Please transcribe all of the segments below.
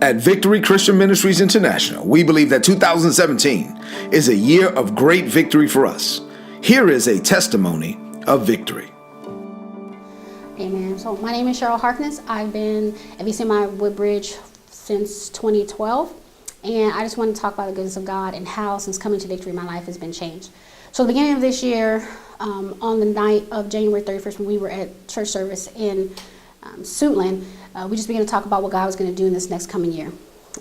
At Victory Christian Ministries International, we believe that 2017 is a year of great victory for us. Here is a testimony of victory. Amen. So my name is Cheryl Harkness. I've been at VCMI Woodbridge since 2012, and I just want to talk about the goodness of God and how, since coming to Victory, my life has been changed. So the beginning of this year, on the night of January 31st, when we were at church service in Suitland, we just began to talk about what God was going to do in this next coming year.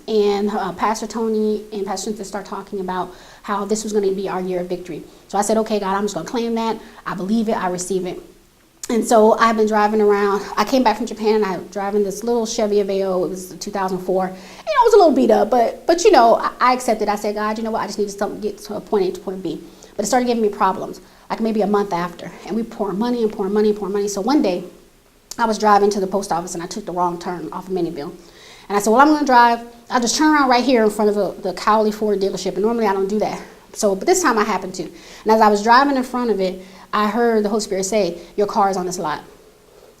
And Pastor Tony and Pastor Cynthia started talking about how this was going to be our year of victory. So I said, okay, God, I'm just going to claim that. I believe it. I receive it. And so I've been driving around. I came back from Japan, and I was driving this little Chevy Aveo. It was 2004. It was a little beat up, but I accepted. I said, God, you know what? I just need to get to a point A to point B. But it started giving me problems, like maybe a month after. And we pouring money. So one day, I was driving to the post office, and I took the wrong turn off of Minnieville. And I said, well, I'm going to drive. I'll just turn around right here in front of the Cowley Ford dealership. And normally I don't do that. But this time I happened to. And as I was driving in front of it, I heard the Holy Spirit say, your car is on this lot.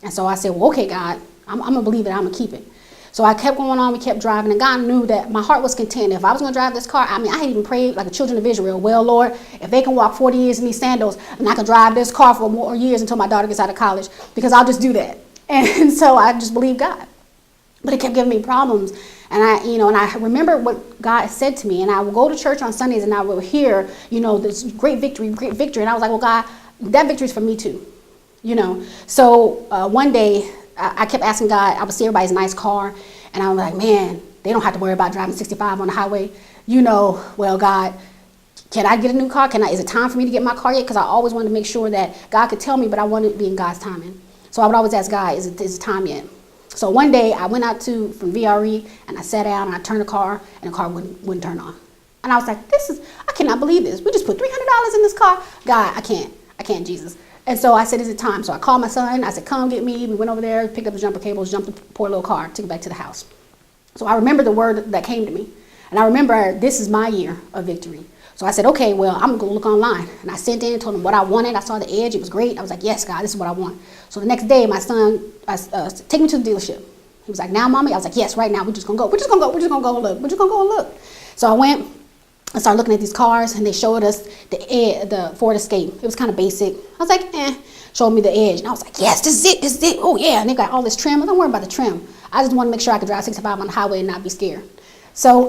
And so I said, well, okay, God, I'm going to believe it. I'm going to keep it. So I kept going on. We kept driving. And God knew that my heart was content. If I was going to drive this car, I had even prayed like the children of Israel. Well, Lord, if they can walk 40 years in these sandals, and I can drive this car for more years until my daughter gets out of college, because I'll just do that. And so I just believed God. But it kept giving me problems. And I remember what God said to me. And I would go to church on Sundays, and I would hear, this great victory. And I was like, well, God, that victory is for me too. So one day I kept asking God. I would see everybody's nice car, and I was like, man, they don't have to worry about driving 65 on the highway. Well, God, can I get a new car? Is it time for me to get my car yet? Because I always wanted to make sure that God could tell me, but I wanted it to be in God's timing. So I would always ask God, is it time yet? So one day I went out from VRE, and I sat down, and I turned the car, and the car wouldn't turn on. And I was like, I cannot believe this. We just put $300 in this car. God, I can't, Jesus. And so I said, is it time? So I called my son. I said, come get me. We went over there, picked up the jumper cables, jumped the poor little car, took it back to the house. So I remember the word that came to me. And I remember this is my year of victory. So I said, okay, well, I'm going to go look online. And I sent in and told him what I wanted. I saw the edge. It was great. I was like, yes, God, this is what I want. So the next day, my son, take me to the dealership. He was like, now, Mommy? I was like, yes, right now. We're just going to go. We're just going to go and look. So I went. I started looking at these cars, and they showed us the Ford Escape. It was kind of basic. I was like, Showed me the edge. And I was like, yes, this is it. Oh, yeah. And they got all this trim. Don't worry about the trim. I just want to make sure I could drive 65 on the highway and not be scared. So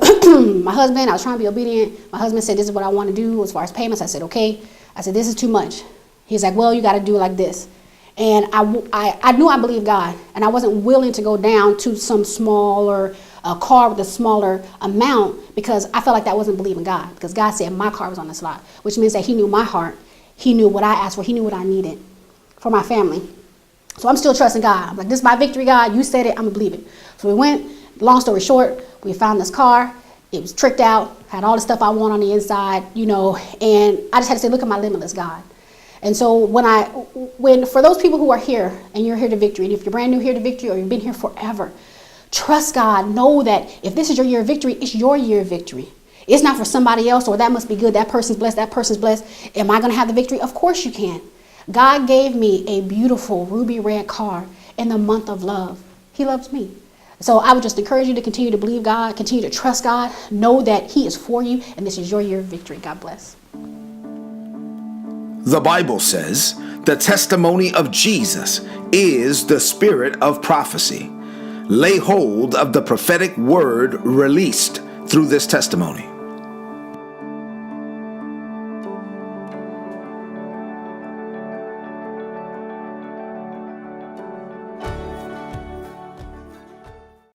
my husband, I was trying to be obedient. My husband said, this is what I want to do as far as payments. I said, okay. I said, this is too much. He's like, well, you got to do it like this. And I knew I believed God, and I wasn't willing to go down to some smaller car with a smaller amount, because I felt like that wasn't believing God, because God said my car was on the slot, which means that he knew my heart. He knew what I asked for. He knew what I needed for my family. So I'm still trusting God. I'm like, this is my victory, God. You said it. I'm going to believe it. So we went. Long story short, we found this car. It was tricked out, had all the stuff I want on the inside, and I just had to say, look at my limitless God. And so when for those people who are here, and you're here to victory, and if you're brand new here to victory, or you've been here forever, trust God. Know that if this is your year of victory, it's your year of victory. It's not for somebody else, or that must be good. That person's blessed. That person's blessed. Am I going to have the victory? Of course you can. God gave me a beautiful ruby red car in the month of love. He loves me. So I would just encourage you to continue to believe God, continue to trust God, know that he is for you, and this is your year of victory. God bless. The Bible says the testimony of Jesus is the spirit of prophecy. Lay hold of the prophetic word released through this testimony.